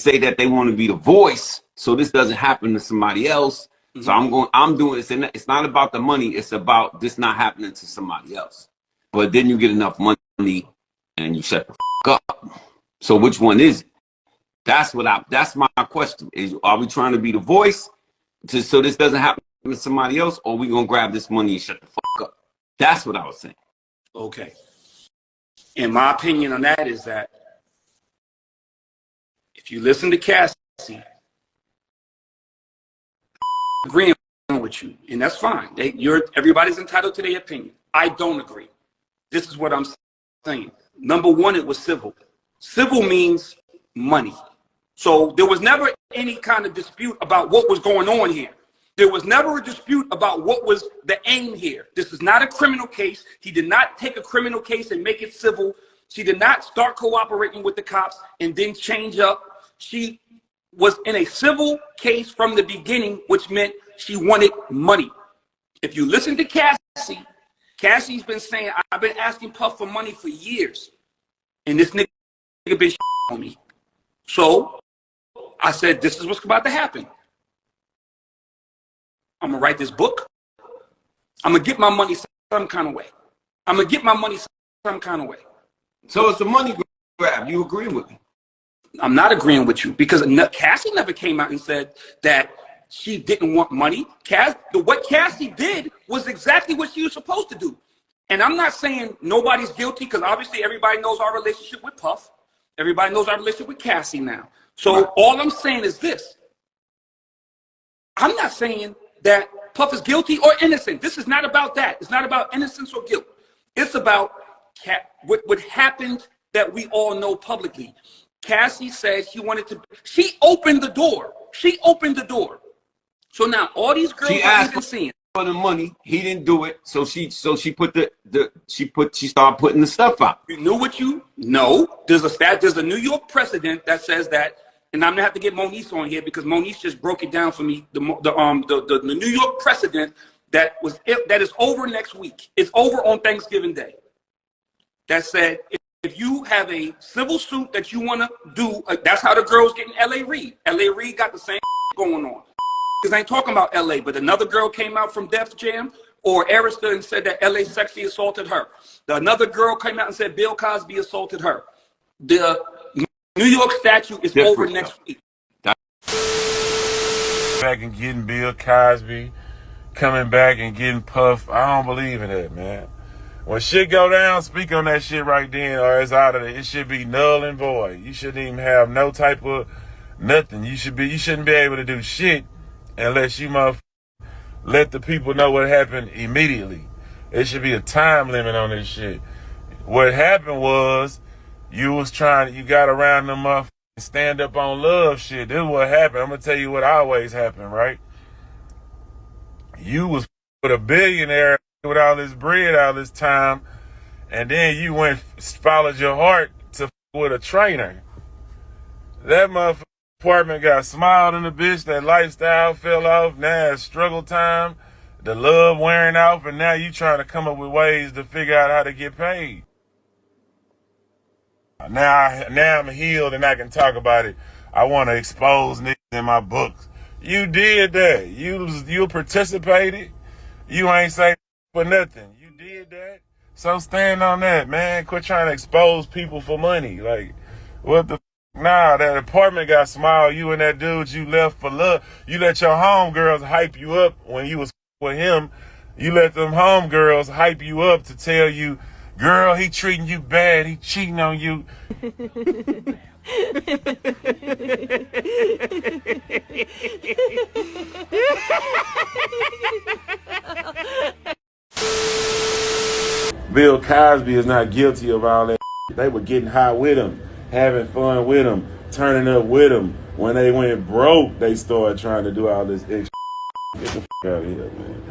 say that they want to be the voice, so this doesn't happen to somebody else. So I'm doing this, and it's not about the money. It's about this not happening to somebody else. But then you get enough money, and you shut the fuck up. So which one is it? That's my question. Is are we trying to be the voice, so this doesn't happen to somebody else, or are we gonna grab this money and shut the fuck up? That's what I was saying. Okay. And my opinion on that is that if you listen to Cassie, agreeing with you, and that's fine. Everybody's entitled to their opinion. I don't agree. This is what I'm saying. Number one, it was civil. Civil means money. So there was never any kind of dispute about what was going on here. There was never a dispute about what was the aim here. This is not a criminal case. He did not take a criminal case and make it civil. She did not start cooperating with the cops and then change up. She was in a civil case from the beginning, which meant she wanted money. If you listen to Cassie, Cassie's been saying, I've been asking Puff for money for years. And this nigga been on me. So I said, this is what's about to happen. I'm going to write this book. I'm going to get my money some kind of way. I'm going to get my money some kind of way. So it's a money grab. You agree with me? I'm not agreeing with you because Cassie never came out and said that she didn't want money. What Cassie did was exactly what she was supposed to do. And I'm not saying nobody's guilty because obviously everybody knows our relationship with Puff. Everybody knows our relationship with Cassie now. So all I'm saying is this. I'm not saying that Puff is guilty or innocent. This is not about that. It's not about innocence or guilt. It's about what happened that we all know publicly. Cassie said she opened the door. She opened the door. So now all these girls that we've been seeing for the money, he didn't do it. So she started putting the stuff out. You knew what you know. There's a New York precedent that says that, and I'm gonna have to get Moniece on here because Moniece just broke it down for me. The New York precedent that is over next week. It's over on Thanksgiving Day. That said, if you have a civil suit that you want to do, that's how the girls get in L.A. Reid. L.A. Reid got the same going on. Because I ain't talking about L.A., but another girl came out from Def Jam or Arista and said that L.A. Sexy assaulted her. Another girl came out and said Bill Cosby assaulted her. The New York statute is over next week. Back and getting Bill Cosby, coming back and getting Puff. I don't believe in that, man. When shit go down, speak on that shit right then, or it's out of it. It should be null and void. You shouldn't even have no type of nothing. You shouldn't be able to do shit unless you let the people know what happened immediately. It should be a time limit on this shit. What happened was you got around them stand up on love shit. This is what happened. I'm gonna tell you what always happened, right? You was with a billionaire with all this bread all this time, and then you followed your heart to with a trainer. That motherfucker apartment got smiled in the bitch, that lifestyle fell off, now it's struggle time, the love wearing off, and now you trying to come up with ways to figure out how to get paid. Now I'm healed and I can talk about it. I want to expose niggas in my books. You did that. You participated. You ain't say for nothing. You did that. So stand on that, man. Quit trying to expose people for money. Like, what the Nah, that apartment got small. You and that dude you left for love. You let your homegirls hype you up when you was with him. You let them homegirls hype you up to tell you, girl, he treating you bad. He cheating on you. Bill Cosby is not guilty of all that. They were getting high with him, having fun with him, turning up with him. When they went broke, they started trying to do all this extra. Get the out of here, man.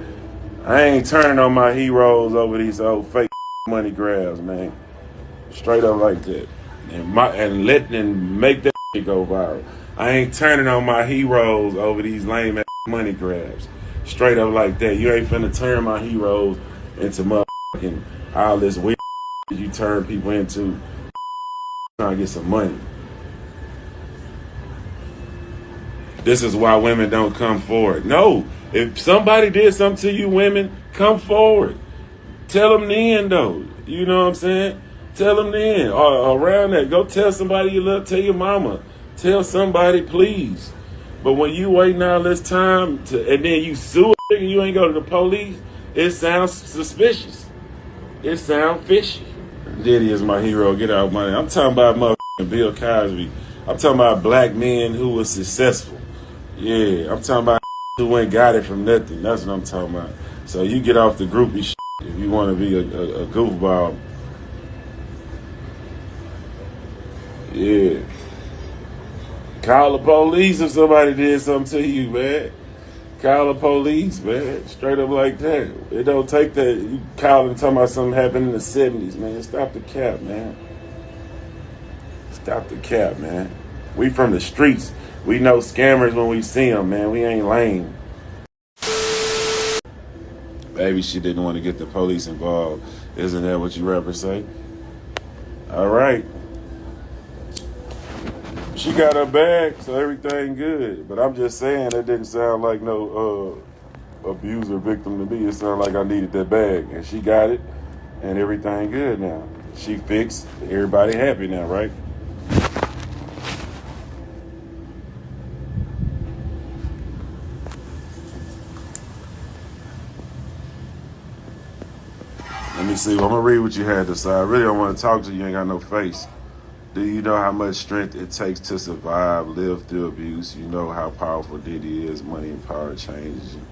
I ain't turning on my heroes over these old fake money grabs, man. Straight up like that. And make that go viral. I ain't turning on my heroes over these lame ass money grabs. Straight up like that. You ain't finna turn my heroes into motherfucking all this weird you turn people into trying to get some money. This is why women don't come forward. No, if somebody did something to you, women, come forward. Tell them then, though. You know what I'm saying? Tell them then. Or around that, go tell somebody you love. Tell your mama. Tell somebody, please. But when you waiting all this time and then you sue a nigga, you ain't go to the police, it sounds suspicious. It sounds fishy. Diddy is my hero. Get out money. I'm talking about motherfucking Bill Cosby. I'm talking about black men who were successful. Yeah, I'm talking about who went got it from nothing. That's what I'm talking about. So you get off the groupie shit if you want to be a goofball. Yeah. Call the police if somebody did something to you, man. Call the police, man. Straight up like that. It don't take that. You call and talking about something happened in the 70s, man. Stop the cap, man. Stop the cap, man. We from the streets. We know scammers when we see them, man. We ain't lame. Maybe she didn't want to get the police involved. Isn't that what you represent? All right. She got her bag, so everything good. But I'm just saying that didn't sound like no abuser victim to me. It sounded like I needed that bag, and she got it, and everything good now. She fixed. Everybody happy now, right? Let me see. I'm gonna read what you had to say. I really don't want to talk to you. You ain't got no face. Do you know how much strength it takes to survive, live through abuse? You know how powerful Diddy is. Money and power changes you.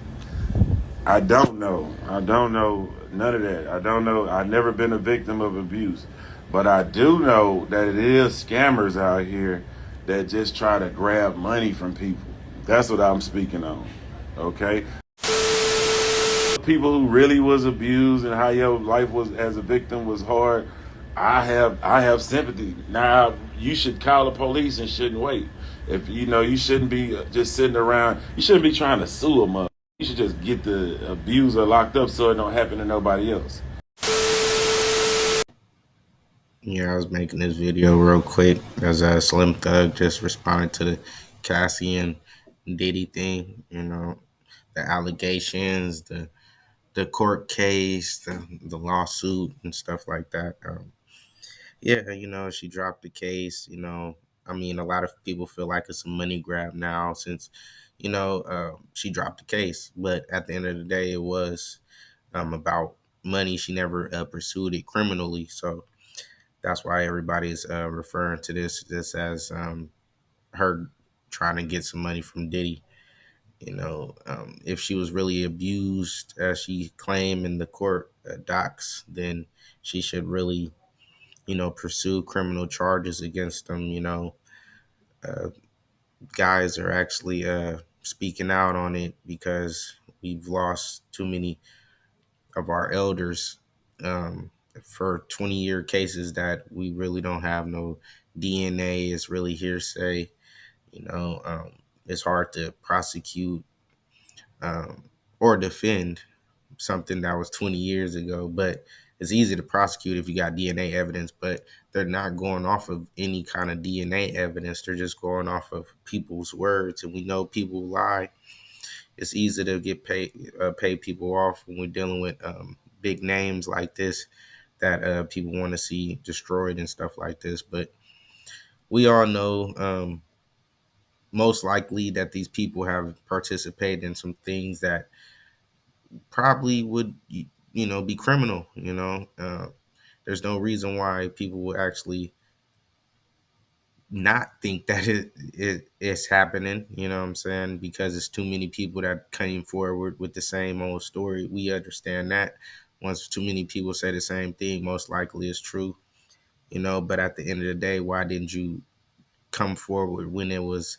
I don't know. I don't know none of that. I don't know. I've never been a victim of abuse. But I do know that it is scammers out here that just try to grab money from people. That's what I'm speaking on. Okay? People who really was abused and how your life was as a victim was hard. I have sympathy. Now you should call the police and shouldn't wait. If you know you shouldn't be just sitting around. You shouldn't be trying to sue a mother. You should just get the abuser locked up so it don't happen to nobody else. Yeah, I was making this video real quick as a Slim Thug just responded to the Cassie and Diddy thing. You know, the allegations, the court case, the lawsuit, and stuff like that. Yeah, she dropped the case. I mean, a lot of people feel like it's a money grab now since, she dropped the case. But at the end of the day, it was about money. She never pursued it criminally. So that's why everybody's referring to this as her trying to get some money from Diddy. If she was really abused, as she claimed in the court docs, then she should really, pursue criminal charges against them. Uh, Guys are actually speaking out on it because we've lost too many of our elders for 20-year cases that we really don't have no DNA. It's really hearsay. It's hard to prosecute um, or defend something that was 20 years ago, but it's easy to prosecute if you got DNA evidence, but they're not going off of any kind of DNA evidence. They're just going off of people's words, and we know people lie. It's easy to get pay people off when we're dealing with big names like this that people want to see destroyed and stuff like this. But we all know most likely that these people have participated in some things that probably would be criminal. There's no reason why people would actually not think that it's happening. You know what I'm saying? Because it's too many people that came forward with the same old story. We understand that once too many people say the same thing, most likely it's true. But at the end of the day, why didn't you come forward when it was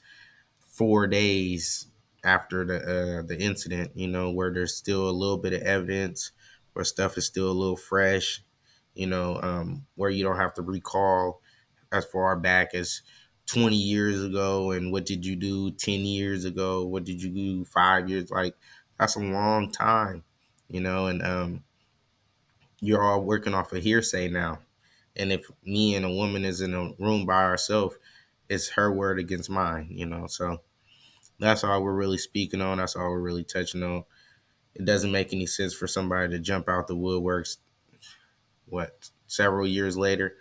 4 days after the incident, where there's still a little bit of evidence, where stuff is still a little fresh, where you don't have to recall as far back as 20 years ago and what did you do 10 years ago, what did you do 5 years, like that's a long time, and you're all working off of hearsay now. And if me and a woman is in a room by ourselves, it's her word against mine, so That's all we're really speaking on. That's all we're really touching on. It doesn't make any sense for somebody to jump out the woodworks, several years later,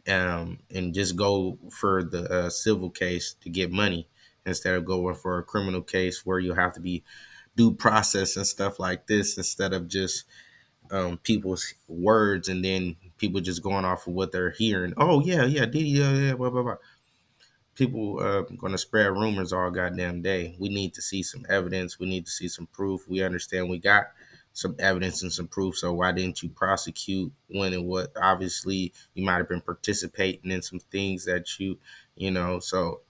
and just go for the civil case to get money instead of going for a criminal case where you have to be due process and stuff like this, instead of just people's words and then people just going off of what they're hearing. Oh yeah, yeah, Diddy, yeah, blah blah blah. People going to spread rumors all goddamn day. We need to see some evidence. We need to see some proof. We understand we got some evidence and some proof. So why didn't you prosecute when and what? Obviously, you might have been participating in some things that you know. So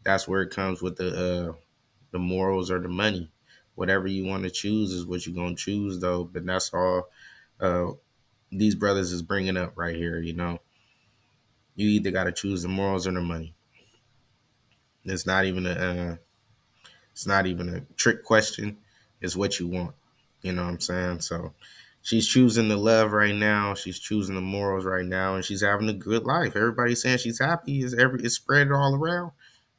that's where it comes with the morals or the money. Whatever you want to choose is what you're gonna choose, though. But that's all uh, these brothers is bringing up right here. You know, you either got to choose the morals or the money. It's not even it's not even a trick question. It's what you want. You know what I'm saying? So she's choosing the love right now. She's choosing the morals right now, and she's having a good life. Everybody's saying she's happy. It's spread all around,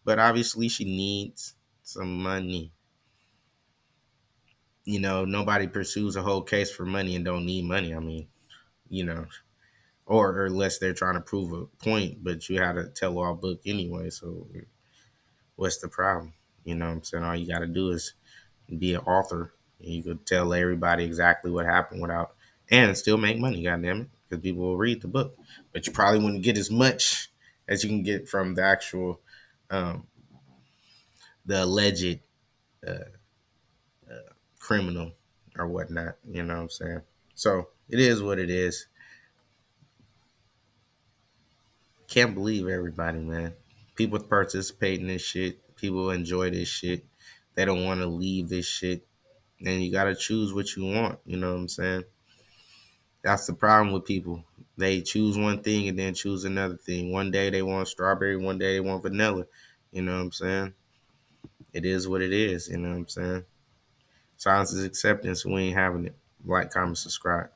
but obviously she needs some money. You know, nobody pursues a whole case for money and don't need money. I mean, you know, or unless they're trying to prove a point, but you had a tell all book anyway. So what's the problem? You know what I'm saying? All you got to do is be an author, and you could tell everybody exactly what happened without, and still make money. Goddamn it, because people will read the book, but you probably wouldn't get as much as you can get from the actual, um, the alleged uh, criminal or whatnot. You know what I'm saying? So it is what it is. Can't believe everybody, man. People participate in this shit. People enjoy this shit. They don't want to leave this shit. And you got to choose what you want. You know what I'm saying? That's the problem with people. They choose one thing and then choose another thing. One day they want strawberry, one day they want vanilla. You know what I'm saying? It is what it is. You know what I'm saying? Silence is acceptance. We ain't having it. Like, comment, subscribe.